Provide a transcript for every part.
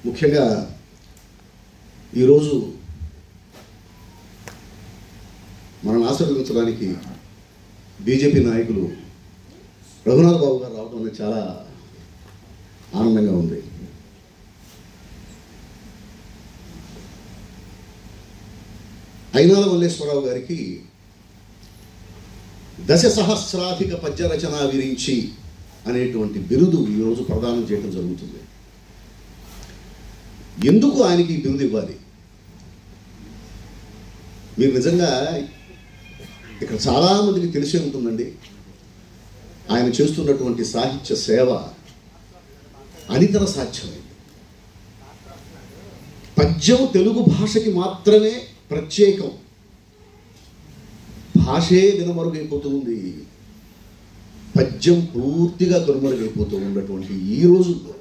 ముఖ్యంగా ఈరోజు మనల్ని ఆశీర్వదించడానికి బీజేపీ నాయకులు రఘునాథ్ బాబు గారు రావడం అనేది చాలా ఆనందంగా ఉంది. అయినాల మల్లేశ్వరరావు గారికి దశ సహస్రాధిక పద్య రచన విరించి అనేటువంటి బిరుదు ఈరోజు ప్రదానం చేయడం జరుగుతుంది. ఎందుకు ఆయనకి ఈ బిరుదు ఇవ్వాలి? మీరు నిజంగా ఇక్కడ చాలామందికి తెలిసే ఉంటుందండి, ఆయన చేస్తున్నటువంటి సాహిత్య సేవ అనితర సాధ్యమైంది. పద్యం తెలుగు భాషకి మాత్రమే ప్రత్యేకం. భాషే వినమరుగైపోతుంది, పద్యం పూర్తిగా కనుమరుగైపోతూ ఉన్నటువంటి ఈ రోజుల్లో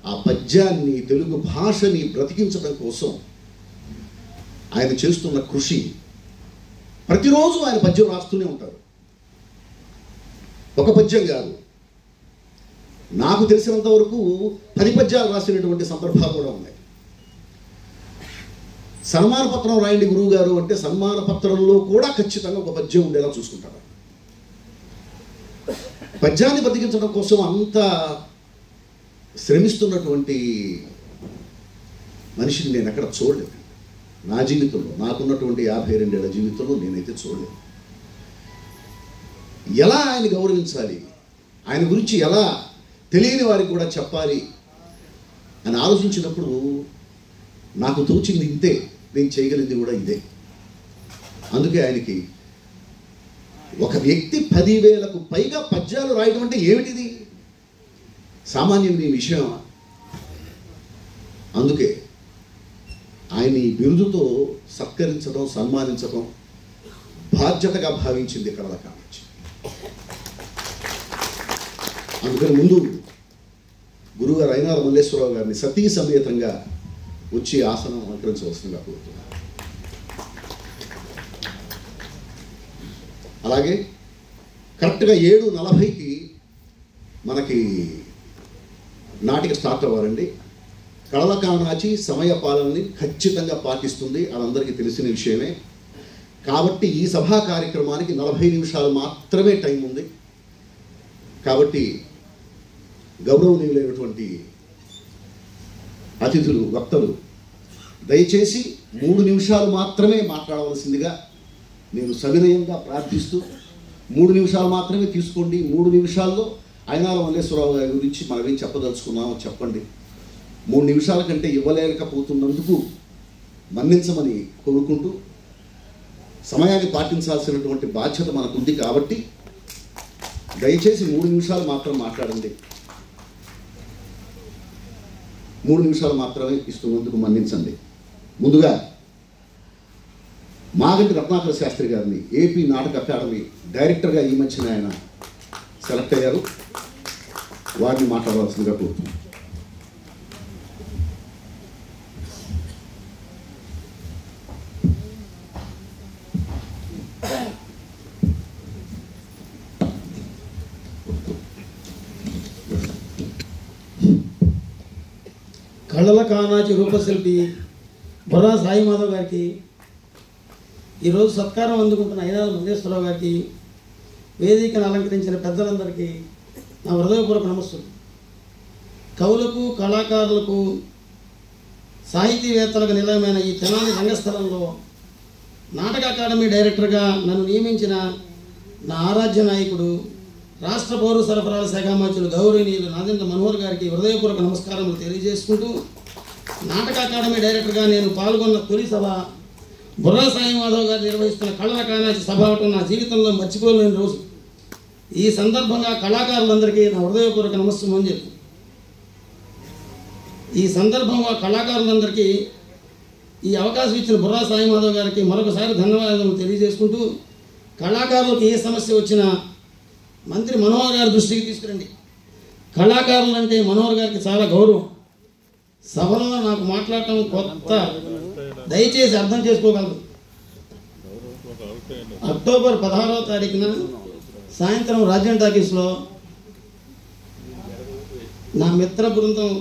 ఆ పద్యాన్ని, తెలుగు భాషని బ్రతికించడం కోసం ఆయన చేస్తున్న కృషి. ప్రతిరోజు ఆయన పద్యం రాస్తూనే ఉంటారు. ఒక పద్యం కాదు, నాకు తెలిసినంత వరకు 10 పద్యాలు రాసినటువంటి సందర్భాలు కూడా ఉన్నాయి. సన్మాన పత్రం రాయండి గురువు గారు అంటే సన్మాన పత్రంలో కూడా ఖచ్చితంగా ఒక పద్యం ఉండేలా చూసుకుంటారు. పద్యాన్ని బతికించడం కోసం అంత శ్రమిస్తున్నటువంటి మనిషిని నేను ఎక్కడ చూడలేదు. నా జీవితంలో, నాకున్నటువంటి 52 ఏళ్ల జీవితంలో నేనైతే చూడలేదు. ఎలా ఆయన గౌరవించాలి, ఆయన గురించి ఎలా తెలియని వారికి కూడా చెప్పాలి అని ఆలోచించినప్పుడు నాకు తోచింది ఇంతే, నేను చేయగలిగింది కూడా ఇదే. అందుకే ఆయనకి ఒక వ్యక్తి 10,000కు పైగా పద్యాలు రాయడం అంటే ఏమిటిది? సామాన్యం ఈ విషయం. అందుకే ఆయన ఈ బిరుదుతో సత్కరించడం, సన్మానించడం బాధ్యతగా భావించింది కళల కామాక్షి. అందుకని ముందు గురుగారు అయినాల మల్లేశ్వరరావు గారిని సతీ సమేతంగా వచ్చి ఆసనం అలంకరించవలసిందిగా కోరుతున్నారు. అలాగే కరెక్ట్గా 7:40కి మనకి నాటిక స్టార్ట్ అవ్వాలండి. కళల కామాక్షి సమయ పాలనని ఖచ్చితంగా పాటిస్తుంది, అదందరికీ తెలిసిన విషయమే. కాబట్టి ఈ సభా కార్యక్రమానికి 40 నిమిషాలు మాత్రమే టైం ఉంది. కాబట్టి గౌరవనీయులైనటువంటి అతిథులు, వక్తలు దయచేసి 3 నిమిషాలు మాత్రమే మాట్లాడవలసిందిగా నేను సవినయంగా ప్రార్థిస్తూ, 3 నిమిషాలు మాత్రమే తీసుకోండి. 3 నిమిషాల్లో అయినాల మల్లేశ్వరరావు గారి గురించి మనం ఏం చెప్పదలుచుకున్నామో చెప్పండి. 3 నిమిషాల కంటే ఇవ్వలేకపోతున్నందుకు మన్నించమని కోరుకుంటూ, సమయాన్ని పాటించాల్సినటువంటి బాధ్యత మనకుంది కాబట్టి దయచేసి 3 నిమిషాలు మాత్రం మాట్లాడండి. 3 నిమిషాలు మాత్రమే ఇస్తున్నందుకు మన్నించండి. ముందుగా మాగంటి రత్నాకర శాస్త్రి గారిని ఏపీ నాటక అకాడమీ డైరెక్టర్గా ఈ మధ్యన ఆయన సెలెక్ట్ అయ్యారు, వారిని మాట్లాడవలసిందిగా కోరుతున్నాను. కళల కామాక్షి రూపశిల్పి బొర్రా సాయి మాధవ్ గారికి, ఈరోజు సత్కారం అందుకుంటున్న అయినాల మల్లేశ్వరరావు గారికి, వేదికను అలంకరించిన పెద్దలందరికీ నా హృదయపూర్వక నమస్సులు. కవులకు, కళాకారులకు, సాహితీవేత్తలకు నిలయమైన ఈ తెనాలి రంగస్థలంలో నాటక అకాడమీ డైరెక్టర్గా నన్ను నియమించిన నా ఆరాధ్య నాయకుడు, రాష్ట్ర పౌర సరఫరాల శాఖ మంత్రులు గౌరవనీయులు నాదెండ్ల మనోహర్ గారికి హృదయపూర్వక నమస్కారములు తెలియజేసుకుంటూ, నాటక అకాడమీ డైరెక్టర్గా నేను పాల్గొన్న తొలి సభ బొర్రా సాయి మాధవ్ గారు నిర్వహిస్తున్న కళల కామాక్షి సభ అవటం నా జీవితంలో మర్చిపోలేని రోజు. ఈ సందర్భంగా కళాకారులందరికీ నా హృదయపూర్వక నమస్సుమంజలి. ఈ సందర్భంగా కళాకారులందరికీ ఈ అవకాశం ఇచ్చిన బొర్రా సాయి మాధవ్ గారికి మరొకసారి ధన్యవాదాలు తెలియజేసుకుంటూ, కళాకారులకు ఏ సమస్య వచ్చినా మంత్రి మనోహర్ గారి దృష్టికి తీసుకురండి. కళాకారులు అంటే మనోహర్ గారికి చాలా గౌరవం. సభలో నాకు మాట్లాడటం కొత్త, దయచేసి అర్థం చేసుకోగలరు. అక్టోబర్ 16వ తారీఖున సాయంత్రం రాజ్యం టాకీస్లో నా మిత్ర బృందం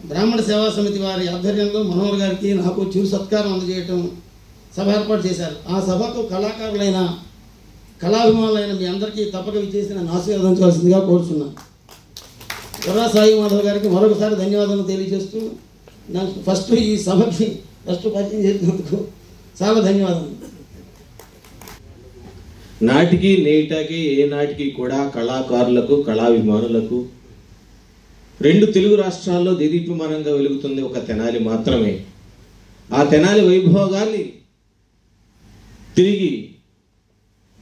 బ్రాహ్మణ సేవా సమితి వారి ఆధ్వర్యంలో మనోహర్ గారికి నాకు చిరు సత్కారం అందజేయటం సభ ఏర్పాటు చేశారు. ఆ సభకు కళాకారులైన కళాభిమానులైన మీ అందరికీ తప్పక విచ్చేసి నన్ను ఆశీర్వదించవలసిందిగా కోరుచున్నాను. బుర్రా సాయి మాధవ్ గారికి మరొకసారి ధన్యవాదాలు తెలియజేస్తూ నాకు ఫస్ట్ ఈ సభకి పరిచయం చేసినందుకు చాలా ధన్యవాదాలు. నాటికి నేటికి ఏ నాటికి కూడా కళాకారులకు కళాభిమానులకు రెండు తెలుగు రాష్ట్రాల్లో దేదీప్యమానంగా వెలుగుతుంది ఒక తెనాలి మాత్రమే. ఆ తెనాలి వైభోగాన్ని తిరిగి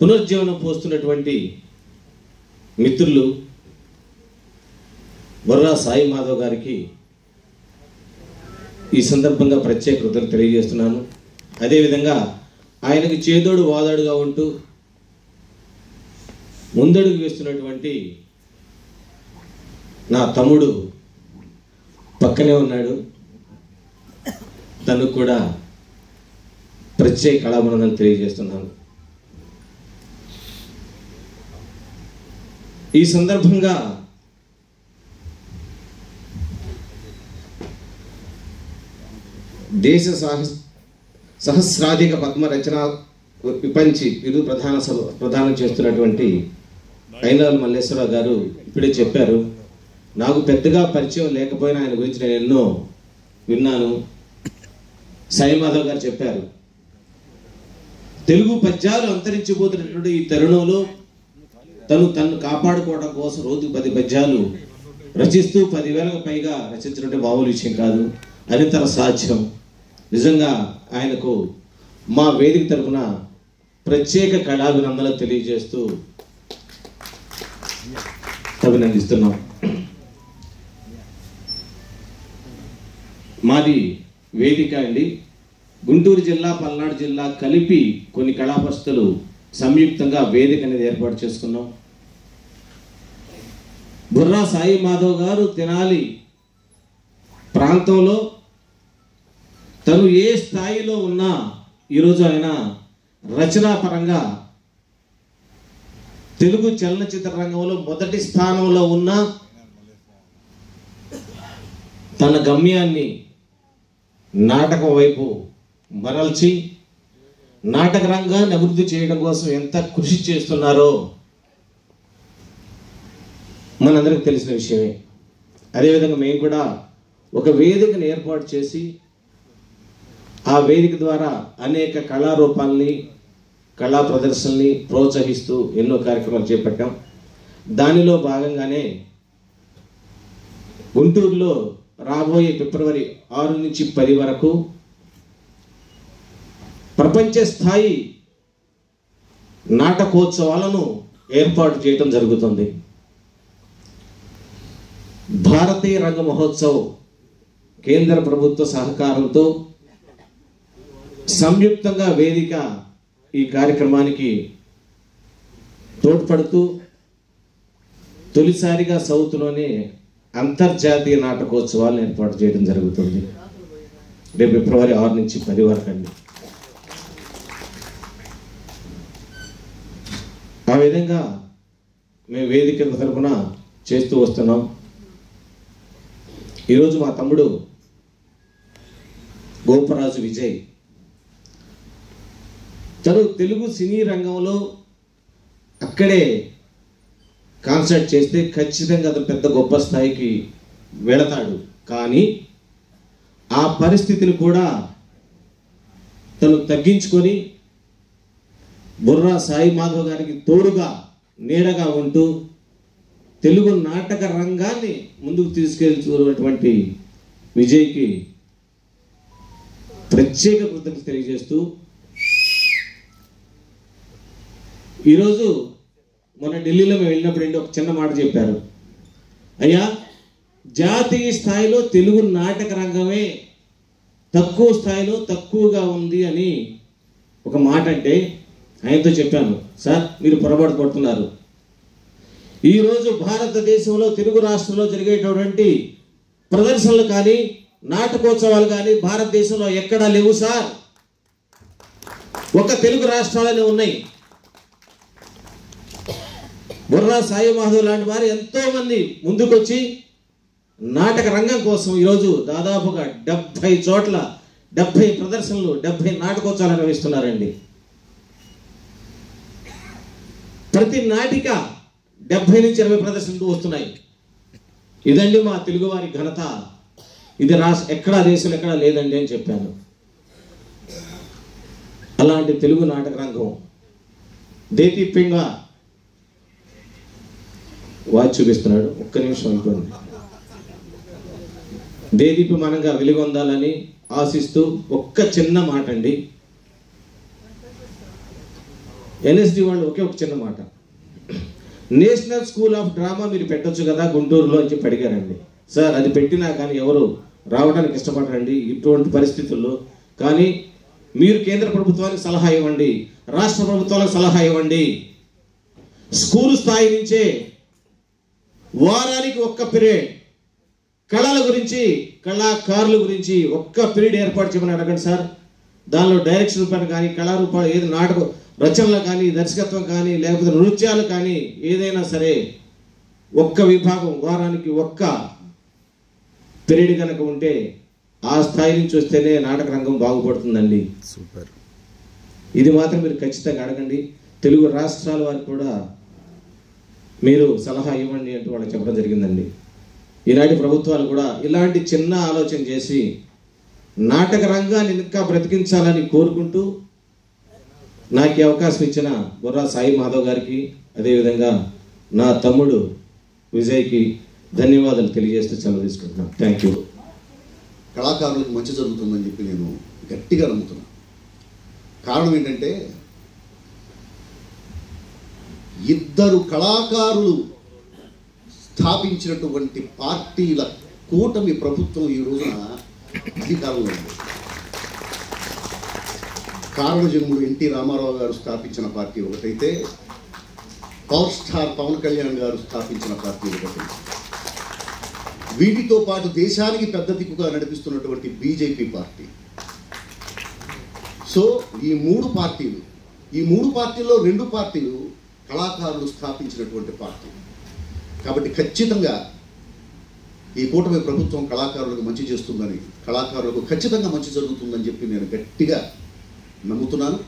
పునర్జీవనం పోస్తున్నటువంటి మిత్రులు బుర్రా సాయి మాధవ్ గారికి ఈ సందర్భంగా ప్రత్యేక కృతజ్ఞతలు తెలియజేస్తున్నాను. అదేవిధంగా ఆయనకు చేదోడు వాదాడుగా ఉంటూ ముందడుగు వేస్తున్నటువంటి నా తమ్ముడు పక్కనే ఉన్నాడు, తనకు కూడా ప్రత్యేక కళాభినందనలు తెలియజేస్తున్నాను. ఈ సందర్భంగా దేశ సహస్రాధిక పద్మ రచన విపంచి బిరుదు ప్రదానం చేస్తున్నటువంటి ఐనాల్ మల్లేశ్వరరావు గారు ఇప్పుడే చెప్పారు. నాకు పెద్దగా పరిచయం లేకపోయినా ఆయన గురించి నేను ఎన్నో విన్నాను. సాయి మాధవ్ గారు చెప్పారు, తెలుగు పద్యాలు అంతరించిపోతున్నటువంటి ఈ తరుణంలో తను కాపాడుకోవడం కోసం రోజుకు 10 పద్యాలు రచిస్తూ 10,000కు పైగా రచించినట్టు మామూలు విషయం కాదు, అనితర సాధ్యం. నిజంగా ఆయనకు మా వేదిక తరపున ప్రత్యేక కళాభినందనలు తెలియజేస్తూ అభినందిస్తున్నాం. మాది వేదిక అండి. గుంటూరు జిల్లా, పల్నాడు జిల్లా కలిపి కొన్ని కళా పరిషత్తులు సంయుక్తంగా వేదిక అనేది ఏర్పాటు చేసుకున్నాం. బుర్రా సాయి మాధవ్ గారు తెనాలి ప్రాంతంలో తను ఏ స్థాయిలో ఉన్నా ఈరోజు ఆయన రచనాపరంగా తెలుగు చలనచిత్ర రంగంలో మొదటి స్థానంలో ఉన్న తన గమ్యాన్ని నాటకం వైపు మరల్చి నాటక రంగాన్ని అభివృద్ధి చేయడం కోసం ఎంత కృషి చేస్తున్నారో మనందరికీ తెలిసిన విషయమే. అదేవిధంగా మేము కూడా ఒక వేదికను ఏర్పాటు చేసి ఆ వేదిక ద్వారా అనేక కళారూపాలని కళా ప్రదర్శనల్ని ప్రోత్సహిస్తూ ఎన్నో కార్యక్రమాలు చేపట్టాం. దానిలో భాగంగానే గుంటూరులో రాబోయే ఫిబ్రవరి 6 నుంచి 10 వరకు ప్రపంచ స్థాయి నాటకోత్సవాలను ఏర్పాటు చేయడం జరుగుతుంది. భారతీయ రంగ మహోత్సవ్ కేంద్ర ప్రభుత్వ సహకారంతో సంయుక్తంగా వేదిక ఈ కార్యక్రమానికి తోడ్పడుతూ తొలిసారిగా సౌత్లోనే అంతర్జాతీయ నాటకోత్సవాలను ఏర్పాటు చేయడం జరుగుతుంది. రేపు ఫిబ్రవరి 6 నుంచి 10 వరకు అండి. ఆ విధంగా మేము వేదిక తరపున చేస్తూ వస్తున్నాం. ఈరోజు మా తమ్ముడు గోపరాజు విజయ్ తను తెలుగు సినీ రంగంలో అక్కడే కాన్సర్ట్ చేస్తే ఖచ్చితంగా అతను పెద్ద గొప్ప స్థాయికి వెళతాడు. కానీ ఆ పరిస్థితిని కూడా తను తగ్గించుకొని బుర్రా సాయి మాధవ్ గారికి తోడుగా నీడగా ఉంటూ తెలుగు నాటక రంగాన్ని ముందుకు తీసుకెళ్తున్నటువంటి విజయ్కి ప్రత్యేక కృతజ్ఞత తెలియజేస్తూ ఈరోజు మొన్న ఢిల్లీలో మేము వెళ్ళినప్పుడు ఒక చిన్న మాట చెప్పారు. అయ్యా, జాతీయ స్థాయిలో తెలుగు నాటక రంగమే తక్కువ స్థాయిలో తక్కువగా ఉంది అని ఒక మాట అంటే ఆయనతో చెప్పాను, సార్ మీరు పొరపాటు పడుతున్నారు. ఈరోజు భారతదేశంలో తెలుగు రాష్ట్రంలో జరిగేటటువంటి ప్రదర్శనలు కానీ నాటకోత్సవాలు కానీ భారతదేశంలో ఎక్కడా లేవు సార్. ఒక తెలుగు రాష్ట్రాలనే ఉన్నాయి. బుర్రా సాయి మాధవ్ లాంటి వారు ఎంతో మంది ముందుకొచ్చి నాటక రంగం కోసం ఈరోజు దాదాపుగా 70 చోట్ల 70 ప్రదర్శనలు 70 నాటకోత్సవాలు నిర్వహిస్తున్నారండి. ప్రతి నాటిక 70 నుంచి 20 ప్రదర్శనలు వస్తున్నాయి. ఇదండి మా తెలుగువారి ఘనత. ఇది ఎక్కడా దేశంలో ఎక్కడా లేదండి అని చెప్పాను. అలాంటి తెలుగు నాటక రంగం దేదీప్యంగా వాచ్ చూపిస్తున్నాడు. ఒక్క నిమిషం అనుకోండి. దేదీప్యమానంగా వెలుగొందాలని ఆశిస్తూ ఒక్క చిన్న మాట అండి. ఎన్ఎస్డి వాళ్ళు ఒక చిన్న మాట, నేషనల్ స్కూల్ ఆఫ్ డ్రామా మీరు పెట్టొచ్చు కదా గుంటూరులో అని చెప్పి అడిగారండి. సార్ అది పెట్టినా కానీ ఎవరు రావడానికి ఇష్టపడరండి ఇటువంటి పరిస్థితుల్లో. కానీ మీరు కేంద్ర ప్రభుత్వానికి సలహా ఇవ్వండి, రాష్ట్ర ప్రభుత్వాలకు సలహా ఇవ్వండి. స్కూల్ స్థాయి నుంచే వారానికి ఒక్క పీరియడ్ కళల గురించి, కళాకారుల గురించి ఒక్క పీరియడ్ ఏర్పాటు చేయమని అడగండి సార్. దానిలో డైరెక్షన్ రూపాయలు కానీ, కళారూపాలు ఏది నాటక రచనలు కానీ, దర్శకత్వం కానీ, లేకపోతే నృత్యాలు కానీ ఏదైనా సరే ఒక్క విభాగం వారానికి ఒక్క పీరియడ్ కనుక ఉంటే ఆ స్థాయి నుంచి వస్తేనే నాటక రంగం బాగుపడుతుందండి. సూపర్. ఇది మాత్రం మీరు ఖచ్చితంగా అడగండి. తెలుగు రాష్ట్రాల వారికి కూడా మీరు సలహా ఇవ్వండి అంటూ వాళ్ళకి చెప్పడం జరిగిందండి. ఈనాటి ప్రభుత్వాలు కూడా ఇలాంటి చిన్న ఆలోచన చేసి నాటక రంగాన్ని ఇంకా బ్రతికించాలని కోరుకుంటూ నాకు ఈ అవకాశం ఇచ్చిన బుర్రా సాయి మాధవ్ గారికి, అదేవిధంగా నా తమ్ముడు విజయ్కి ధన్యవాదాలు తెలియజేస్తూ సెలవు తీసుకుంటున్నాను. Thank you. కళాకారులకు మంచి జరుగుతుందని చెప్పి నేను గట్టిగా నమ్ముతున్నాను. కారణం ఏంటంటే ఇద్దరు కళాకారులు స్థాపించినటువంటి పార్టీల కూటమి ప్రభుత్వం ఈ రోజున అధికారంలో ఉంది. కారణజన్ముడు ఎన్టీ రామారావు గారు స్థాపించిన పార్టీ ఒకటైతే, పవర్ స్టార్ పవన్ కళ్యాణ్ గారు స్థాపించిన పార్టీ ఒకటి. వీటితో పాటు దేశానికి పెద్ద దిక్కుగా నడిపిస్తున్నటువంటి బీజేపీ పార్టీ. సో ఈ మూడు పార్టీల్లో 2 పార్టీలు కళాకారులు స్థాపించినటువంటి పార్టీ. కాబట్టి ఖచ్చితంగా ఈ కూటమి ప్రభుత్వం కళాకారులకు మంచి చేస్తుందని, కళాకారులకు ఖచ్చితంగా మంచి జరుగుతుందని చెప్పి నేను గట్టిగా నమ్ముతున్నాను.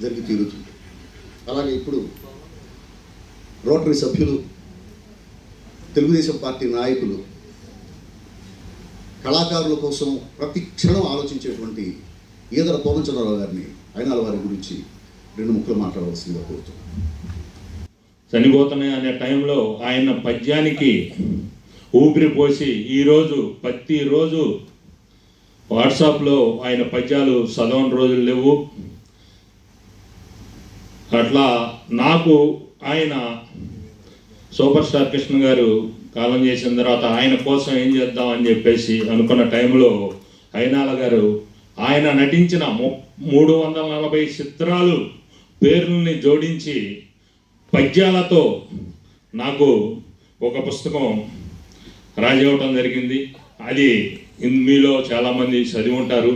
జరిగి తీరుతుంది. అలాగే ఇప్పుడు రోటరీ సభ్యులు, తెలుగుదేశం పార్టీ నాయకులు కళాకారుల కోసం ప్రతి క్షణం ఆలోచించేటువంటి ఈదర పూర్ణచంద్రరావు గారిని, అయినాల వారి గురించి 2 ముక్కలు మాట్లాడవలసిందిగా కోరుతున్నాను. చనిపోతున్నాయి అనే టైంలో ఆయన పద్యానికి ఊపిరి పోసి ఈరోజు ప్రతిరోజు వాట్సాప్లో ఆయన పద్యాలు చదవని రోజులు లేవు. అట్లా నాకు ఆయన సూపర్ స్టార్ కృష్ణ గారు కాలం చేసిన తర్వాత ఆయన కోసం ఏం చేద్దాం అని చెప్పేసి అనుకున్న టైంలో అయినాల గారు ఆయన నటించిన 340 చిత్రాలు పేర్లని జోడించి పద్యాలతో నాకు ఒక పుస్తకం రాజవ్వటం జరిగింది. అది మీలో చాలామంది చదివి ఉంటారు.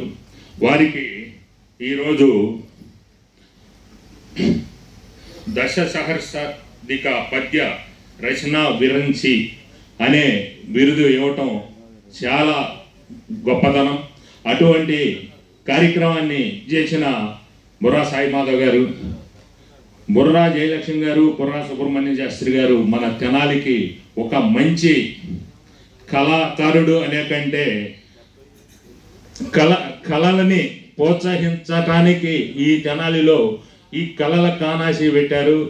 వారికి ఈరోజు దశసహస్రాధిక పద్య రచన విరంచి అనే బిరుదు ఇవ్వటం చాలా గొప్పతనం. అటువంటి కార్యక్రమాన్ని చేసిన బుర్రా సాయి మాధవ్ గారు, బుర్రా జయలక్ష్మి గారు, బుర్రా సుబ్రహ్మణ్య శాస్త్రి గారు మన తెనాలికి ఒక మంచి కళాకారుడు అనే కంటే కళలని ప్రోత్సహించటానికి ఈ తెనాలిలో ఈ కళల కానాసి పెట్టారు.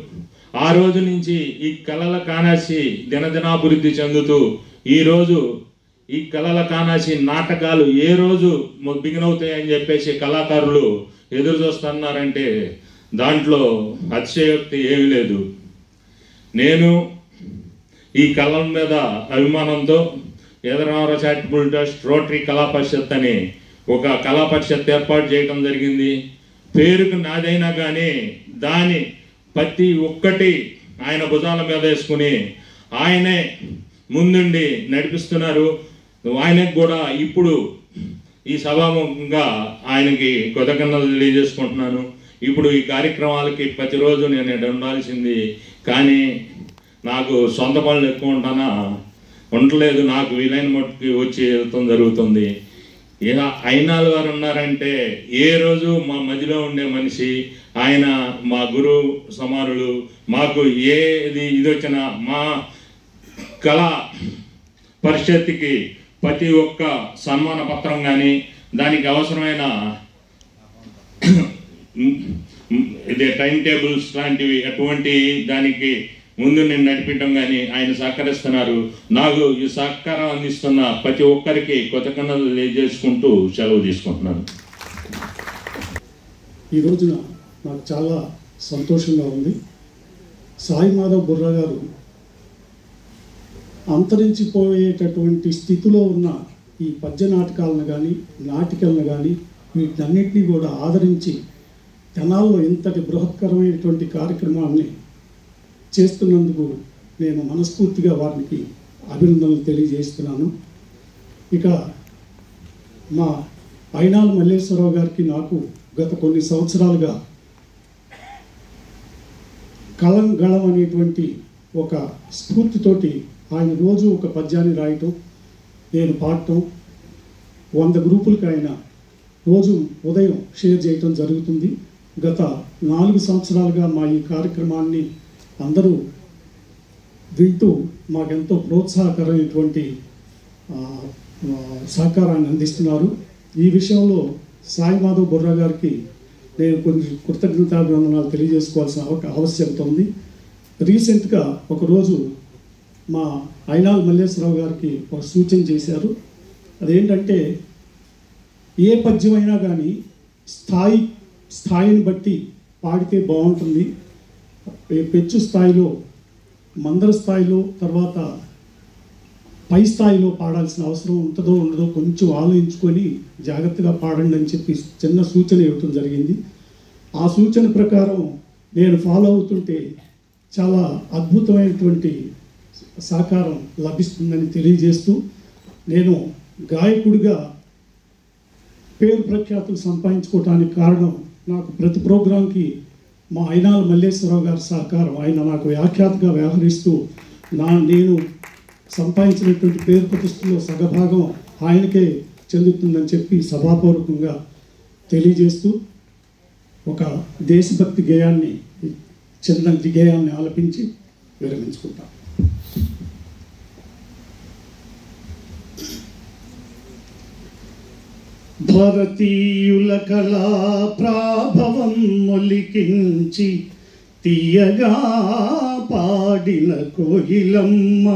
ఆ రోజు నుంచి ఈ కళల కానాసి దినదినాభివృద్ధి చెందుతూ ఈరోజు ఈ కళల కానాసి నాటకాలు ఏ రోజు బిగిన్ అవుతాయని చెప్పేసి కళాకారులు ఎదురు చూస్తున్నారంటే దాంట్లో అతిశయోక్తి ఏమీ లేదు. నేను ఈ కళల మీద అభిమానంతో ఎదరామరావు చారిటబుల్ ట్రస్ట్ రోటరీ కళా పరిషత్ అని ఒక కళా పరిషత్ ఏర్పాటు చేయడం జరిగింది. పేరుకు నాదైనా కానీ దాని ప్రతి ఒక్కటి ఆయన భుజాల మీద వేసుకుని ఆయనే ముందుండి నడిపిస్తున్నారు. ఆయనకు కూడా ఇప్పుడు ఈ సభాముఖంగా ఆయనకి కృతజ్ఞతలు తెలియజేసుకుంటున్నాను. ఇప్పుడు ఈ కార్యక్రమాలకి ప్రతిరోజు నేను ఉండాల్సింది, కానీ నాకు సొంత పనులు ఎక్కువ ఉంటానా ఉండలేదు, నాకు వీలైన మట్టుకి వచ్చి వెళ్తాం జరుగుతుంది. ఇక అయినాల్ వారు ఉన్నారంటే ఏ రోజు మా మధ్యలో ఉండే మనిషి, ఆయన మా గురువు సమానులు. మాకు ఏది ఇది వచ్చినా మా కళా పరిషత్తుకి ప్రతి ఒక్క సన్మాన పత్రం కానీ దానికి అవసరమైన ఇదే టైం టేబుల్స్ లాంటివి అటువంటి దానికి ముందు నేను నడిపించడం కానీ ఆయన సహకరిస్తున్నారు. నాకు ఈ సహకారం అందిస్తున్న ప్రతి ఒక్కరికి కృతజ్ఞతలు తెలియజేసుకుంటూ సెలవు తీసుకుంటున్నాను. ఈ రోజున నాకు చాలా సంతోషంగా ఉంది. సాయి మాధవ్ బుర్రా గారు అంతరించిపోయేటటువంటి స్థితిలో ఉన్న ఈ పద్య నాటకాలను కానీ నాటికలను కానీ వీటన్నిటినీ కూడా ఆదరించి తెనాల్లో ఇంతటి బృహత్కరమైనటువంటి కార్యక్రమాన్ని చేస్తున్నందుకు నేను మనస్ఫూర్తిగా వారికి అభినందనలు తెలియజేస్తున్నాను. ఇక మా అయినాల్ మల్లేశ్వరరావు గారికి నాకు గత కొన్ని సంవత్సరాలుగా కలం గళం అనేటువంటి ఒక స్ఫూర్తితోటి ఆయన రోజు ఒక పద్యాన్ని రాయటం, నేను పాడటం, 100 గ్రూపులకు ఆయన రోజు ఉదయం షేర్ చేయటం జరుగుతుంది. గత 4 సంవత్సరాలుగా మా ఈ కార్యక్రమాన్ని అందరూ వింటూ మాకెంతో ప్రోత్సాహకరమైనటువంటి సహకారాన్ని అందిస్తున్నారు. ఈ విషయంలో సాయి మాధవ్ బుర్రా గారికి నేను కొన్ని కృతజ్ఞతాభివందనాలు తెలియజేసుకోవాల్సిన ఆవశ్యకత ఉంది. రీసెంట్గా ఒకరోజు మా అయినాల్ మల్లేశ్వరరావు గారికి ఒక సూచన చేశారు. అదేంటంటే ఏ పద్యమైనా కానీ స్థాయిని బట్టి పాడితే బాగుంటుంది. పెచ్చు స్థాయిలో, మందర స్థాయిలో, తర్వాత పై స్థాయిలో పాడాల్సిన అవసరం ఉంటుందో ఉండదో కొంచెం ఆలోచించుకొని జాగ్రత్తగా పాడండి అని చెప్పి చిన్న సూచన ఇవ్వటం జరిగింది. ఆ సూచన ప్రకారం నేను ఫాలో అవుతుంటే చాలా అద్భుతమైనటువంటి సహకారం లభిస్తుందని తెలియజేస్తూ, నేను గాయకుడిగా పేరు ప్రఖ్యాతులు సంపాదించుకోవటానికి కారణం నాకు ప్రతి ప్రోగ్రాంకి మా అయినాల్ మల్లేశ్వరరావు గారి సహకారం. ఆయన నాకు వ్యాఖ్యాతగా వ్యవహరిస్తూ నేను సంపాదించినటువంటి పేరు ప్రతిష్టలో సగభాగం ఆయనకే చెందుతుందని చెప్పి సభాపూర్వకంగా తెలియజేస్తూ ఒక దేశభక్తి గేయాన్ని, చిన్నటి గేయాన్ని ఆలపించి విరమించుకుంటాం. భారతీయుల కళా ప్రాభవం మొలికించి తీయగా పాడిన కోయిలమ్మ.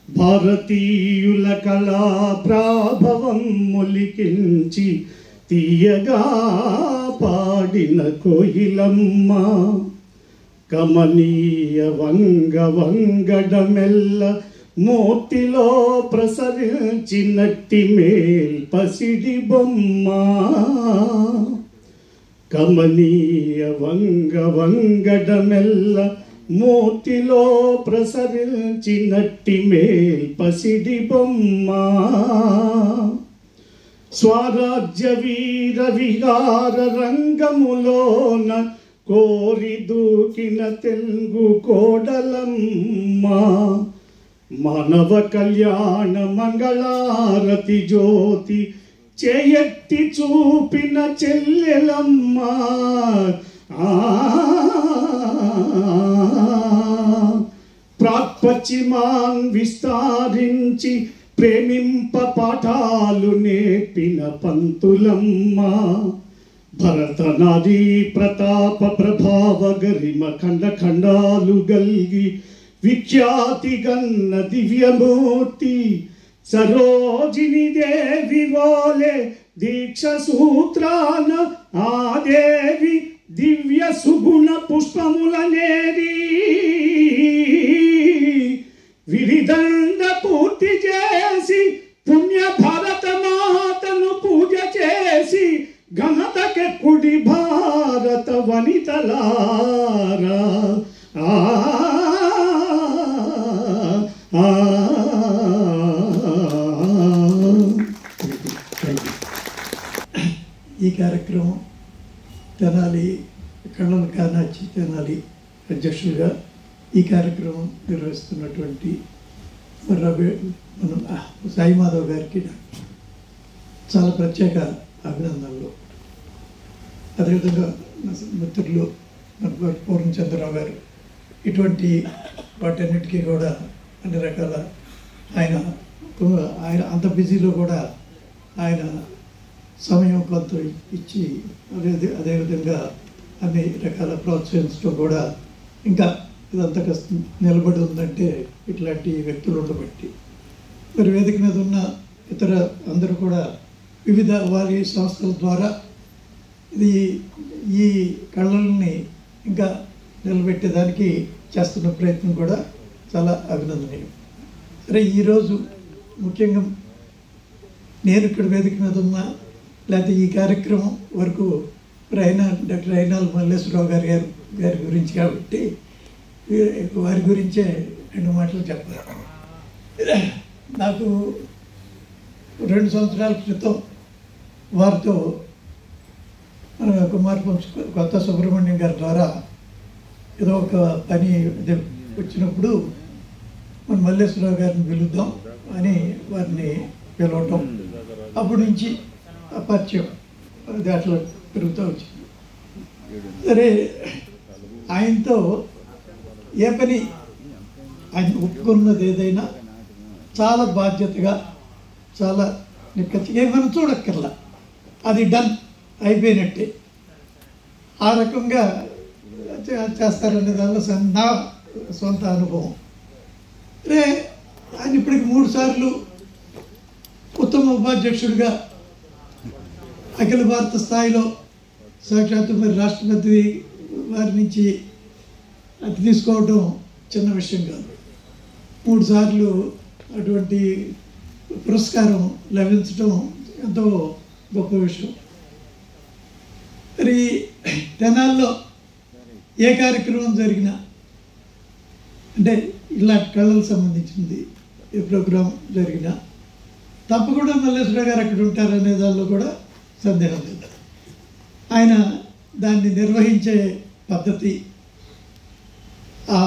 భారతీయుల కళా ప్రాభవం మొలికించి తీయగా పాడిన కోయిలమ్మ. కమనీయ వంగడమెల్ల మూర్తిలో ప్రసరించినట్టి మేల్ పసిడి బొమ్మ. కమనీయ వంగడమెల్ల మూర్తిలో ప్రసరించినట్టి మేల్ పసిడి బొమ్మ. స్వరాజ్య వీర విహార రంగములోన కోరి దూకిన తెలుగు కోడలమ్మ. మానవ కళ్యాణ మంగళారతి జ్యోతి చేయెత్తి చూపిన చెల్లెలమ్మ. ప్రాక్పశ్చిమాన్ విస్తారించి ప్రేమింప పాఠాలు నేర్పిన పంతులమ్మ. భరత నారీ ప్రతాప ప్రభావ గరిమ ఖండ ఖండాలు గల్గి విఖ్యాతి గన్న దివ్యమూర్తి సరోజిని దేవి వోలే దీక్ష సూత్రాన ఆ దేవి దివ్య సుగుణ పుష్పములనేరి విరిదండ పూర్తి చేసి పుణ్య భారత మాతను పూజ చేసి ఘనతకెక్కుడి భారత వనితలారా. ఈ కార్యక్రమం తెనాలి కళ్ళల కానాచి తెనాలి అధ్యక్షులుగా ఈ కార్యక్రమం నిర్వహిస్తున్నటువంటి మరి మన సాయి మాధవ్ గారికి చాలా ప్రత్యేక అభినందనలు. అదేవిధంగా నా మిత్రులు పూర్ణచంద్రరావు గారు, ఇటువంటి వాటన్నిటికీ కూడా అన్ని రకాల ఆయన అంత బిజీలో కూడా ఆయన సమయం కొంత ఇచ్చి అదేవిధంగా అన్ని రకాల ప్రోత్సహించడం కూడా ఇంకా ఇదంతా నిలబడి ఉందంటే ఇట్లాంటి వ్యక్తులు ఉండబట్టి. మరి వేదిక మీద ఉన్న ఇతర అందరూ కూడా వివిధ వారి సంస్థల ద్వారా ఈ కళల్ని ఇంకా నిలబెట్టేదానికి చేస్తున్న ప్రయత్నం కూడా చాలా అభినందనీయం. సరే, ఈరోజు ముఖ్యంగా నేను ఇక్కడ వేదిక మీద ఉన్నా లేకపోతే ఈ కార్యక్రమం వరకు డాక్టర్ అయినాల్ మల్లేశ్వరరావు గారి గురించి కాబట్టి వారి గురించే 2 మాటలు చెప్పారు. నాకు 2 సంవత్సరాల క్రితం వారితో కుమారపంచ కొత్త సుబ్రహ్మణ్యం గారి ద్వారా ఏదో ఒక పని వచ్చినప్పుడు మన మల్లేశ్వరరావు గారిని పిలుద్దాం అని వారిని పిలవటం, అప్పటి నుంచి పరిచయం అది అట్లా పెరుగుతూ వచ్చింది. సరే, ఆయనతో ఏ పని ఆయన ఒప్పుకున్నది ఏదైనా చాలా బాధ్యతగా, చాలా నిక్కచ్చిగా ఏమైనా చూడక్కర్లా, అది డన్ అయిపోయినట్టే ఆ రకంగా చేస్తారనే దానిలో నా సొంత అనుభవం. రే ఆయన ఇప్పటికి 3 సార్లు ఉత్తమ ఉపాధ్యక్షుడిగా అఖిల భారత స్థాయిలో సాక్షాత్తు మరి రాష్ట్రపతి వారి నుంచి అది తీసుకోవడం చిన్న విషయం కాదు. 3 సార్లు అటువంటి పురస్కారం లభించడం ఎంతో గొప్ప విషయం. మరి తెనాల్లో ఏ కార్యక్రమం జరిగినా, అంటే ఇలాంటి కళలకు సంబంధించింది ఏ ప్రోగ్రాం జరిగినా తప్పకుండా మల్లేశ్వర గారు అక్కడ ఉంటారనే దానిలో కూడా సందేహం లేదు. ఆయన దాన్ని నిర్వహించే పద్ధతి, ఆ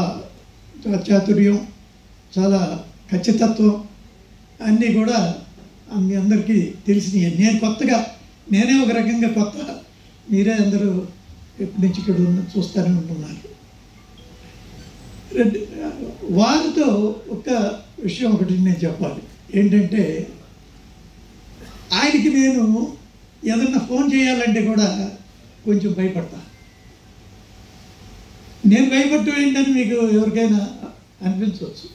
చాతుర్యం, చాలా ఖచ్చితత్వం అన్నీ కూడా మీ అందరికీ తెలిసినవి. నేను కొత్తగా, నేనే ఒక రకంగా కొత్త, మీరే అందరూ ఎప్పటి నుంచి ఇక్కడ చూస్తూనే ఉంటున్నారు. వారితో ఒక విషయం ఒకటి నేను చెప్పాలి. ఏంటంటే, ఆయనకి నేను ఏదన్నా ఫోన్ చేయాలంటే కూడా కొంచెం భయపడతా. నేను భయపడటం ఏంటని మీకు ఎవరికైనా అనిపించవచ్చు.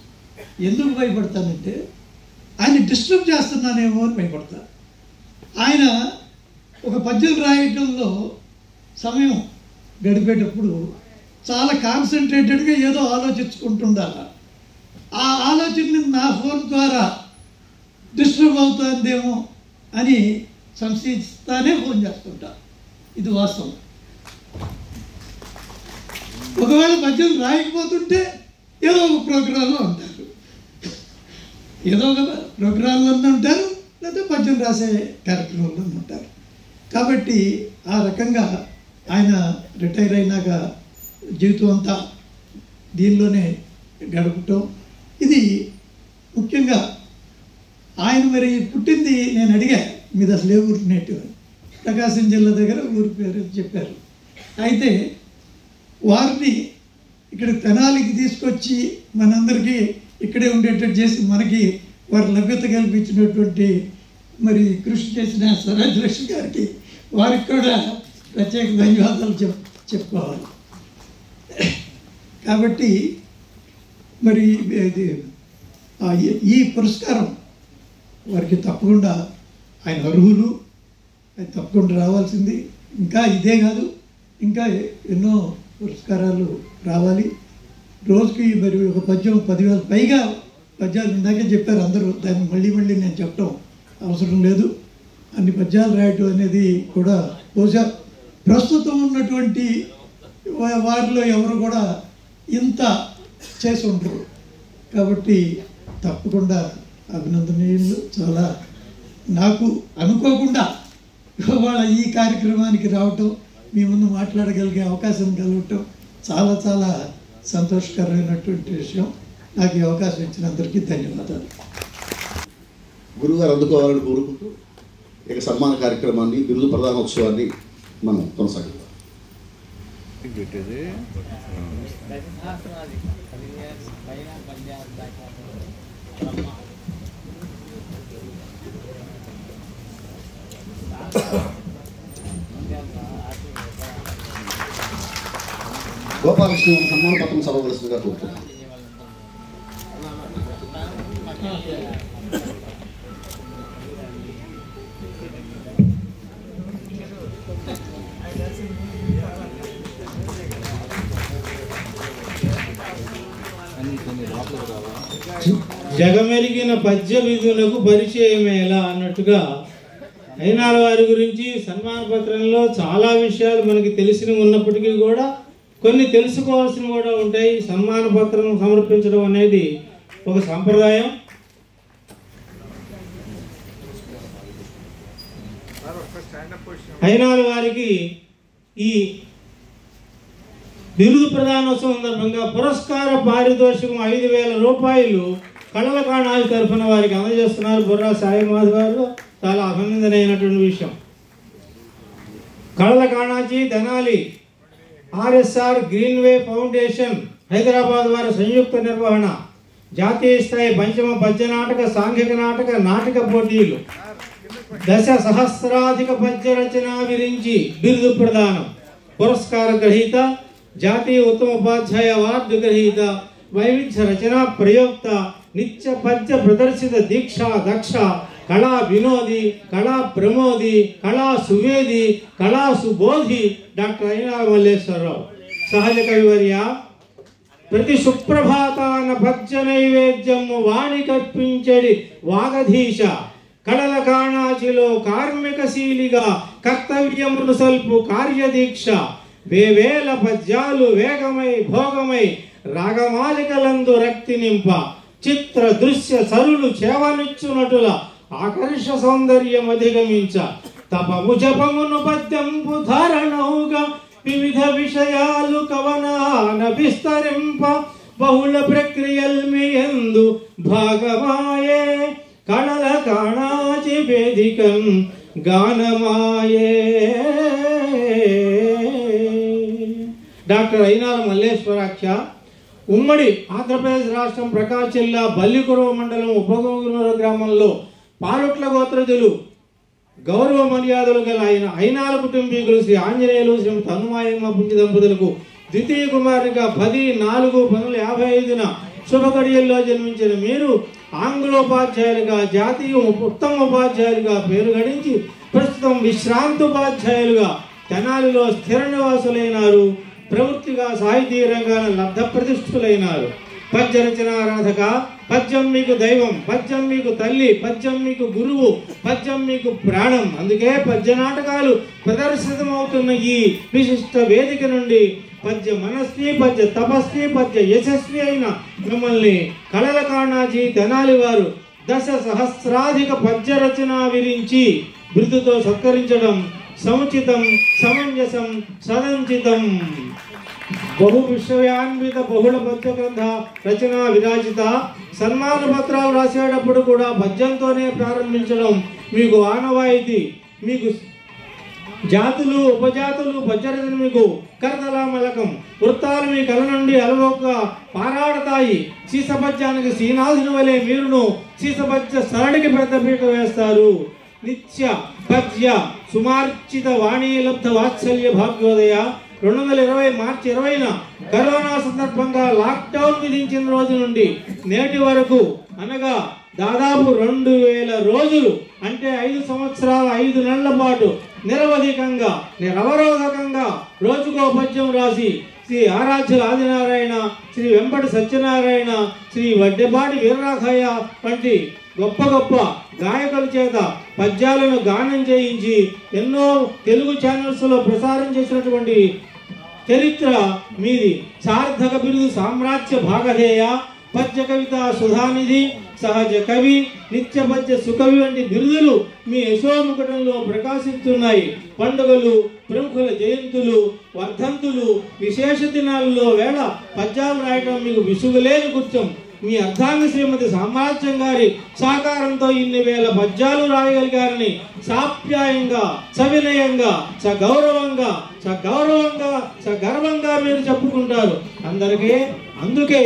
ఎందుకు భయపడతానంటే, ఆయన డిస్టర్బ్ చేస్తున్నానేమో అని భయపడతా. ఆయన ఒక పద్యం రాయటంలో సమయం గడిపేటప్పుడు చాలా కాన్సన్ట్రేటెడ్గా ఏదో ఆలోచించుకుంటుండాలి. ఆ ఆలోచనని నా ఫోన్ ద్వారా డిస్టర్బ్ అవుతుందేమో అని సంశయిస్తానే ఫోన్ చేస్తుంటా. ఇది వాస్తవం. ఒకవేళ పద్యం రాయకపోతుంటే ఏదో ఒక ప్రోగ్రాంలో ఉంటారు, ఏదో ఒక ప్రోగ్రాంలో ఉంటారు, లేదా పద్యం రాసే కార్యక్రమంలో ఉంటారు. కాబట్టి ఆ రకంగా ఆయన రిటైర్ అయినాక జీవితం అంతా దీనిలోనే గడపటం, ఇది ముఖ్యంగా ఆయన మరి పుట్టింది నేను అడిగా, మీది అసలు ఏ ఊరు నేటివ్ అని. ప్రకాశం జిల్లా దగ్గర ఊరి పేరు చెప్పారు. అయితే వారిని ఇక్కడ తెనాలికి తీసుకొచ్చి మనందరికీ ఇక్కడే ఉండేటట్టు చేసి మనకి వారి లభ్యత కల్పించినటువంటి మరి కృషి చేసిన స్వరాజ్ లక్ష్మి గారికి, వారికి కూడా ప్రత్యేక ధన్యవాదాలు చెప్పుకోవాలి. కాబట్టి మరి ఈ పురస్కారం వారికి తప్పకుండా ఆయన అర్హులు, అది తప్పకుండా రావాల్సింది. ఇంకా ఇదే కాదు, ఇంకా ఎన్నో పురస్కారాలు రావాలి. రోజుకి మరి ఒక పద్యం 10,000 పైగా పద్యాలు ఇందాకే చెప్పారు అందరూ. దాన్ని మళ్ళీ నేను చెప్పడం అవసరం లేదు. అన్ని పద్యాలు రాయటం అనేది కూడా బహుశా ప్రస్తుతం ఉన్నటువంటి వారిలో ఎవరు కూడా ఇంత చేసి ఉంటారు. కాబట్టి తప్పకుండా అభినందనీయులు. చాలా నాకు అనుకోకుండా ఇవాళ ఈ కార్యక్రమానికి రావటం, మీ ముందు మాట్లాడగలిగే అవకాశం కలగటం చాలా చాలా సంతోషకరమైనటువంటి విషయం. నాకు ఈ అవకాశం ఇచ్చినందరికీ ధన్యవాదాలు. గురువుగారు అందుకోవాలని కోరుకుంటూ ఇక సన్మాన కార్యక్రమాన్ని, బిరుదు ప్రధానోత్సవాన్ని మనం కొనసాగిద్దాం. గోపాలకృష్ణ సన్మాన పత్రం చదవవలసిందిగా కోరుతున్నాను. జగమెరిగిన పద్య విధులకు పరిచయమేలా అన్నట్టుగా అయినాల వారి గురించి సన్మాన పత్రంలో చాలా విషయాలు మనకి తెలిసి ఉన్నప్పటికీ కూడా కొన్ని తెలుసుకోవాల్సినవి కూడా ఉంటాయి. సన్మాన పత్రం సమర్పించడం అనేది ఒక సంప్రదాయం. అయినాల వారికి ఈ బిరుదు ప్రదానోత్సవం సందర్భంగా పురస్కార పారితోషికం 5,000 రూపాయలు కళల కాణాజీ తరఫున వారికి అందజేస్తున్నారు బుర్రా సాయిమాధవ్ గారు. చాలా అభినందనైనటువంటి విషయం. కళల కాణాజీ Tenali RSR Greenway Foundation Hyderabad వారి సంయుక్త నిర్వహణ జాతీయ స్థాయి పంచమ పద్య నాటక, సాంఘిక నాటక, నాటక పోటీలు, 10 సహస్రాధిక పద్య రచన విరించి బిరుదు ప్రదానం, పురస్కార గ్రహీత, జాతీయ ఉత్తమ ఉపాధ్యాయ అవార్డు గ్రహీత, వైవిధ్య రచనా ప్రయోక్త, నిత్య పద్య ప్రదర్శిత దీక్ష దక్ష, కళా వినోది, కళా ప్రమోది, కళా సువేది, కళా సుబోధి డాక్టర్ అయినాల మల్లేశ్వరరావు. సహజ కవివర్య, ప్రతి సుప్రభాతాన పద్య నైవేద్యము వాణి కర్పించడి వాగధీశ, కళల కాణాచిలో కార్మికశీలిగా కర్తవ్యమును సల్పు కార్యదీక్ష, వేవేల పద్యాలు వేగమై భోగమై రాగమాలికలందు రక్తి నింప, చిత్ర దృశ్య సరులు చేవనిచ్చునటుల ఆకర్ష సౌందర్యం అధిగమించ, తపము జపమును పద్యంపు ధారణౌగా వివిధ విషయాలు కవనాన విస్తరింప, బహుళ ప్రక్రియల్మియందు భాగమాయే కళల కాణాచి వేదికం గానమాయే. డాక్టర్ అయినాల మల్లేశ్వరాఖ్య ఉమ్మడి ఆంధ్రప్రదేశ్ రాష్ట్రం ప్రకాశం జిల్లా బల్లికురవ మండలం ఉపగోగునూరు గ్రామంలో పాలుట్ల గోత్రజులు గౌరవ మర్యాదలు గల అయినాల కుటుంబీకులు శ్రీ ఆంజనేయులు శ్రీమతి హనుమాయమ్మ పుంజి దంపతులకు ద్వితీయ కుమారునిగా 10/4/1955న శుభగడియల్లో జన్మించిన మీరు ఆంగ్లోపాధ్యాయులుగా, జాతీయ ఉత్తమ ఉపాధ్యాయులుగా పేరు గడించి ప్రస్తుతం విశ్రాంతోపాధ్యాయులుగా తెనాలిలో స్థిర నివాసులైనారు. ప్రవృత్తిగా సాహితీ రంగాన లబ్ధ ప్రతిష్ఠులైనారు. పద్య రచనారాధక, పద్యం మీకు దైవం, పద్యం మీకు తల్లి, పద్యం మీకు గురువు, పద్యం మీకు ప్రాణం. అందుకే పద్య నాటకాలు ప్రదర్శితమవుతున్న ఈ విశిష్ట వేదిక నుండి పద్య మనస్వి, పద్య తపస్వి, పద్య యశస్వి అయిన మిమ్మల్ని కళల కాణాజీ తెనాలి వారు 10 సహస్రాధిక పద్య రచన విరించి బిరుదుతో సత్కరించడం సముచితం, సమంజసం, సదంచితం. బహు విశ్వయాన్విత బహుళ పద్య గ్రంథ రచన విరాజిత. సన్మాన పత్రాలు రాసేటప్పుడు కూడా పద్యంతోనే ప్రారంభించడం మీకు ఆనవాయితీ. మీకు జాతులు ఉపజాతులు పద్యరచన మీకు కరతలామలకం. వృత్తాలు మీ కళ నుండి అలవోక పారాడతాయి. సీసపద్యానికి శ్రీనాథుని వలె మీరును సీసపద్య సరళికి పెద్దపీట వేస్తారు. నిత్య పద్య సుమార్చిత వాణీ లబ్ధ వాత్సల్య భాగ్యోదయ. 2020 మార్చి 20న కరోనా సందర్భంగా లాక్డౌన్ విధించిన రోజు నుండి నేటి వరకు అనగా దాదాపు 2000 రోజులు అంటే 5 సంవత్సరాల 5 నెలల పాటు నిరవధికంగా నిరవరోధకంగా రోజుకో పద్యం రాసి శ్రీ ఆరాధ్యుల ఆదినారాయణ, శ్రీ వెంపటి సత్యనారాయణ, శ్రీ వడ్డెపాటి వీరరాఘయ్య వంటి గొప్ప గొప్ప గాయకుల చేత పద్యాలను గానం చేయించి ఎన్నో తెలుగు ఛానల్స్లో ప్రసారం చేసినటువంటి చరిత్ర మీది. సార్థక బిరుదు సామ్రాజ్య భాగధేయ, పద్య కవిత సుధానిధి, సహజ కవి, నిత్య పద్య సుకవి వంటి బిరుదులు మీ యశోముకుటంలో ప్రకాశిస్తున్నాయి. పండుగలు, ప్రముఖుల జయంతులు, వర్ధంతులు, విశేష దినాలలో వేళ పద్యాలు రాయటం మీకు విసుగులేని కృత్యం. మీ అర్ధాంగి శ్రీమతి సామ్రాజ్యం గారి సహకారంతో ఇన్ని వేల పద్యాలు రాయగలిగారని సాప్యాయంగా, సవినయంగా, సగౌరవంగా సగర్వంగా మీరు చెప్పుకుంటారు. అందుకే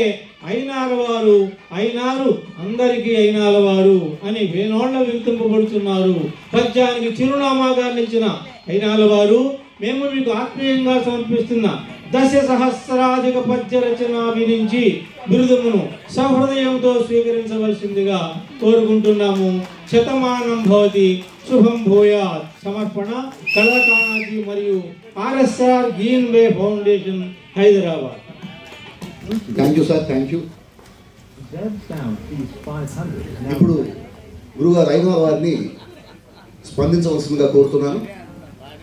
అయినాల వారు అందరికీ అయినాల వారు అని వేనోళ్ల వింతింపబడుతున్నారు. పద్యానికి చిరునామాగా నిలిచిన అయినాల వారు మేము మీకు ఆత్మీయంగా సమర్పిస్తున్న 10 సహస్రాధిక పద్య రచన విరించి బిరుదును సహృదయంతో స్వీకరించవలసిందిగా కోరుకుంటున్నాము. శతమానం భవతి, శుభం భూయాత్. సమర్పణ కళాకానాది మరియు RSR green way foundation, Hyderabad. Thank you sir, thank you. ఇప్పుడు గురుగారు అయిన వారిని స్పందించవలసిందిగా కోరుతున్నాను.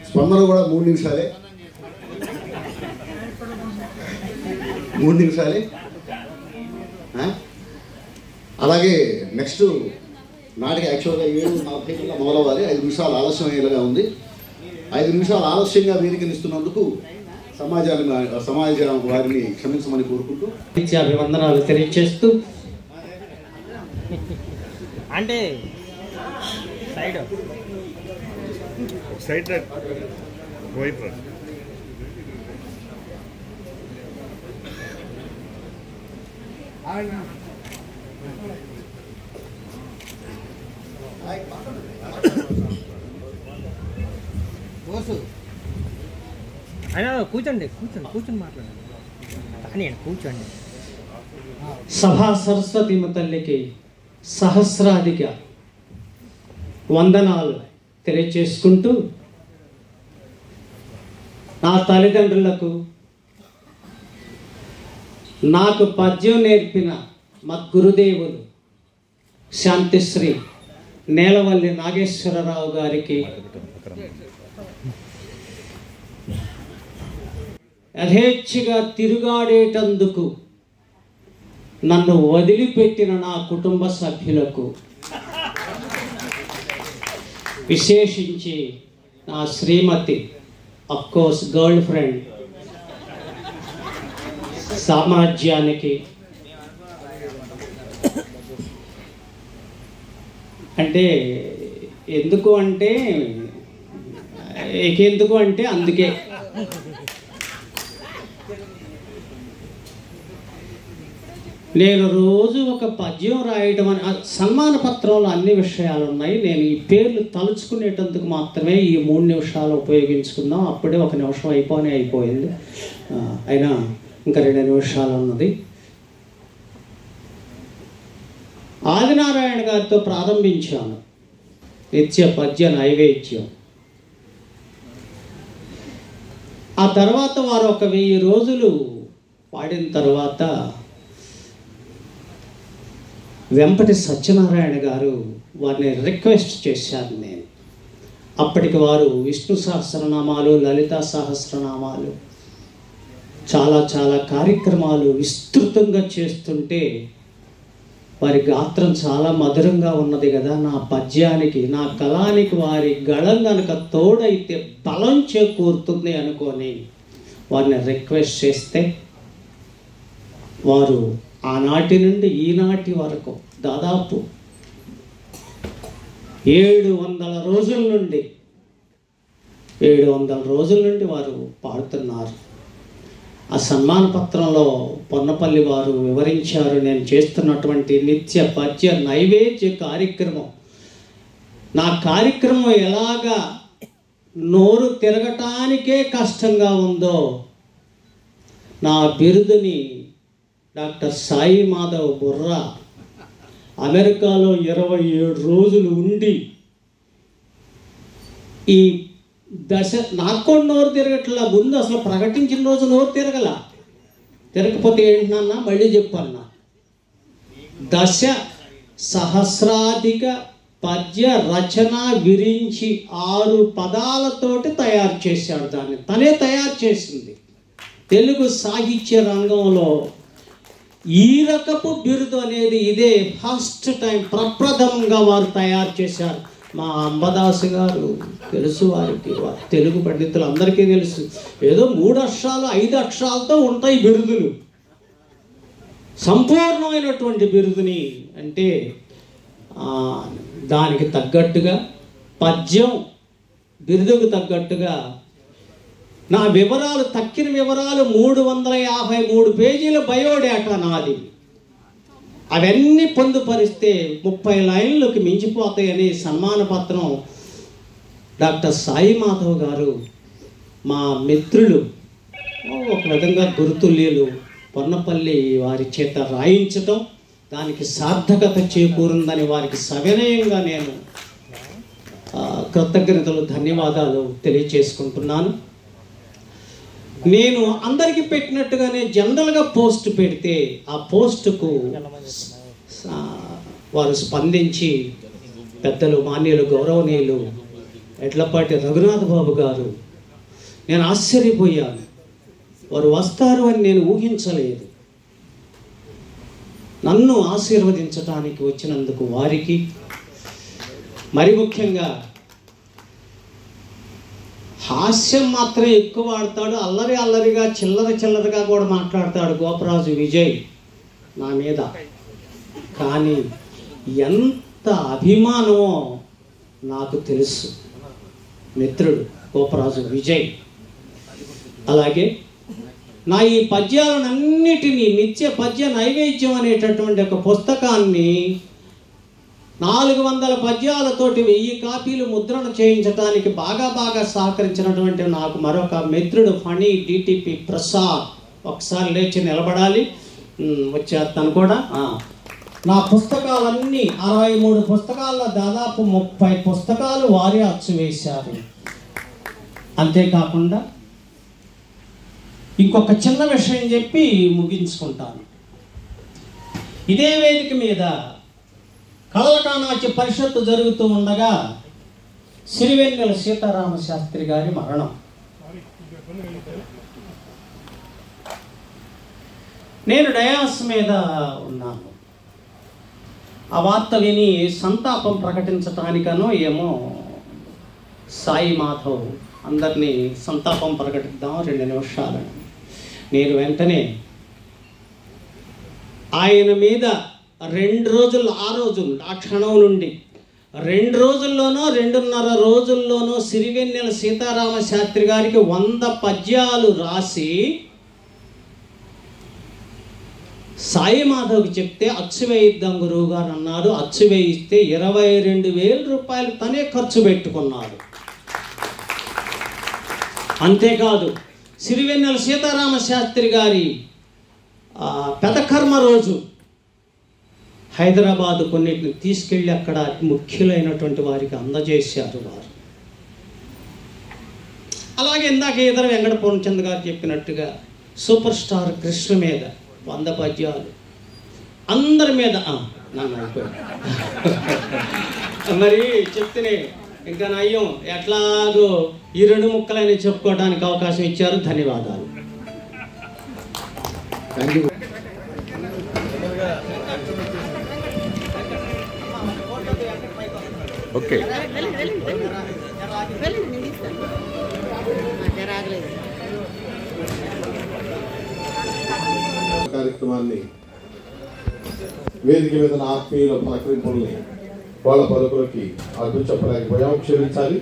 స్పందన కూడా 3 నిమిషాలే. అలాగే నెక్స్ట్ నాటిక యాక్చువల్గా 7:40 మొదలవ్వాలి. 5 నిమిషాలు ఆలస్యం అయ్యేలాగా ఉంది. 5 నిమిషాలు ఆలస్యంగా వేదికనిస్తున్నందుకు సమాజం వారిని క్షమించమని కోరుకుంటూ అభివందనాలు తెలియజేస్తూ అంటే సైడ్ వైపు అయినా కూర్చోండి మాట్లాడండి. కానీ కూర్చోండి. సభా సరస్వతి తల్లికి సహస్రాధిక వందనాలు తెలియచేసుకుంటూ, నా తల్లిదండ్రులకు, నాకు పద్యం నేర్పిన మా గురుదేవులు శాంతిశ్రీ నేలవల్లి నాగేశ్వరరావు గారికి, యథేచ్ఛగా తిరుగాడేటందుకు నన్ను వదిలిపెట్టిన నా కుటుంబ సభ్యులకు, విశేషించి నా శ్రీమతి, అఫ్కోర్స్ గర్ల్ ఫ్రెండ్ సామ్రాజ్యానికి, ఎందుకు అంటే అందుకే నేను రోజు ఒక పద్యం రాయడం అని సన్మాన పత్రంలో అన్ని విషయాలు ఉన్నాయి. నేను ఈ పేర్లు తలుచుకునేటందుకు మాత్రమే ఈ 3 నిమిషాలు ఉపయోగించుకుందాం. అప్పుడే 1 నిమిషం అయిపోయింది. అయినా ఇంకా 2 నిమిషాలు ఉన్నది. ఆదినారాయణ గారితో ప్రారంభించాను నిత్య పద్య నైవేద్యం. ఆ తర్వాత వారు ఒక 1000 రోజులు పాడిన తర్వాత వెంపటి సత్యనారాయణ గారు వారిని రిక్వెస్ట్ చేశాను నేను. అప్పటికి వారు విష్ణు సహస్రనామాలు, లలితా సహస్రనామాలు, చాలా కార్యక్రమాలు విస్తృతంగా చేస్తుంటే వారి గాత్రం చాలా మధురంగా ఉన్నది కదా, నా పద్యానికి, నా కళానికి వారి గళం కనుక తోడైతే బలం చేకూరుతుంది అనుకొని వారిని రిక్వెస్ట్ చేస్తే వారు ఆనాటి నుండి ఈనాటి వరకు దాదాపు 700 రోజుల నుండి వారు పాడుతున్నారు. ఆ సన్మాన పత్రంలో పొన్నపల్లి వారు వివరించారు, నేను చేస్తున్నటువంటి నిత్య పద్య నైవేద్య కార్యక్రమం, నా కార్యక్రమం ఎలాగా నోరు తిరగటానికే కష్టంగా ఉందో, నా బిరుదుని డాక్టర్ సాయి మాధవ్ బుర్రా అమెరికాలో 27 రోజులు ఉండి ఈ దశ నాకు నోరు తిరగట్లా. ముందు అసలు ప్రకటించిన రోజు నోరు తిరగకపోతే ఏంటన్నా మళ్ళీ చెప్పన్నా, 10 సహస్రాధిక పద్య రచన విరించి 6 పదాలతోటి తయారు చేశాడు. దాన్ని తనే తయారు చేసింది. తెలుగు సాహిత్య రంగంలో ఈ రకపు బిరుదు అనేది ఇదే ఫస్ట్ టైం, ప్రప్రథమంగా వారు తయారు చేశారు. మా అంబదాసు గారు తెలుసు, వారికి తెలుగు పండితులు అందరికీ తెలుసు. ఏదో 3 అక్షరాలు 5 అక్షరాలతో ఉంటాయి బిరుదులు. సంపూర్ణమైనటువంటి బిరుదుని అంటే దానికి తగ్గట్టుగా పద్యం బిరుదుకు తగ్గట్టుగా నా వివరాలు తక్కిన వివరాలు 353 పేజీల బయోడేటా నాది. అవన్నీ పొందుపరిస్తే 30 లైన్లకు మించిపోతాయని సన్మాన పత్రం డాక్టర్ సాయి మాధవ్ గారు మా మిత్రులు ఒక విధంగా గురుతుల్యులు పొన్నపల్లి వారి చేత రాయించటం దానికి సార్థకత చేకూరిందని వారికి సవినయంగా నేను కృతజ్ఞతలు ధన్యవాదాలు తెలియచేసుకుంటున్నాను. నేను అందరికీ పెట్టినట్టుగానే జనరల్గా పోస్ట్ పెడితే ఆ పోస్టుకు వారు స్పందించి పెద్దలు మాన్యులు గౌరవనీయులు ఎడ్లపాటి రఘునాథ్ బాబు గారు, నేను ఆశ్చర్యపోయాను. వారు వస్తారు అని నేను ఊహించలేదు. నన్ను ఆశీర్వదించడానికి వచ్చినందుకు వారికి, మరి ముఖ్యంగా హాస్యం మాత్రం ఎక్కువ వాడతాడు, అల్లరి అల్లరిగా చిల్లరగా కూడా మాట్లాడతాడు గోపరాజు విజయ్ నా మీద. కానీ ఎంత అభిమానమో నాకు తెలుసు మిత్రుడు గోపరాజు విజయ్. అలాగే నా ఈ పద్యాలన్నిటినీ నిత్య పద్య నైవేద్యం అనేటటువంటి ఒక పుస్తకాన్ని 400 పద్యాలతోటి 1000 కాపీలు ముద్రణ చేయించడానికి బాగా సహకరించినటువంటి నాకు మరొక మిత్రుడు ఫణి డిటిపి ప్రసాద్. ఒకసారి లేచి నిలబడాలి, వచ్చారు తను కూడా. నా పుస్తకాలన్నీ 63 పుస్తకాల్లో దాదాపు 30 పుస్తకాలు వారే అచ్చు వేశారు. అంతేకాకుండా ఇంకొక చిన్న విషయం చెప్పి ముగించుకుంటాను. ఇదే వేదిక మీద కళల కానాచి పరిషత్తు జరుగుతూ ఉండగా సిరివెన్నెల సీతారామ శాస్త్రి గారి మరణం. నేను డయాస్ మీద ఉన్నాను. ఆ వార్త విని సంతాపం ప్రకటించటానికనో ఏమో సాయి మాధవ్ అందరినీ సంతాపం ప్రకటిద్దాం 2 నిమిషాలని నేను వెంటనే ఆయన మీద 2 రోజులు, ఆ క్షణం నుండి 2 రోజుల్లోనో 2.5 రోజుల్లోనో సిరివెన్నెల సీతారామ శాస్త్రి గారికి 100 పద్యాలు రాసి సాయి మాధవ్కి చెప్తే అచ్చు వేయిద్దాం గురువు గారు అన్నారు. అచ్చు వేయిస్తే 22,000 రూపాయలు తనే ఖర్చు పెట్టుకున్నాడు. అంతేకాదు సిరివెన్నెల సీతారామ శాస్త్రి గారి పెదకర్మ రోజు హైదరాబాదు కొన్నిటిని తీసుకెళ్ళి అక్కడ ముఖ్యులైనటువంటి వారికి అందజేశారు వారు. అలాగే ఇందాక ఇతర వెంకట పూర్ణచంద్ర గారు చెప్పినట్టుగా సూపర్ స్టార్ కృష్ణ మీద 100 పద్యాలు, అందరి మీద నన్ను అయిపోయింది మరి చెప్తేనే ఇంకా నయ్యం. ఎట్లాగో ఈ 2 ముక్కలైనా చెప్పుకోవడానికి అవకాశం ఇచ్చారు. ధన్యవాదాలు. Thank you. ఓకే, కార్యక్రమాన్ని వేదిక మీద ఆత్మీయుల పలకరింపుల్ని వాళ్ళ పలుకులకి అడ్డు చెప్పలేకపోయాం, క్షమించాలి.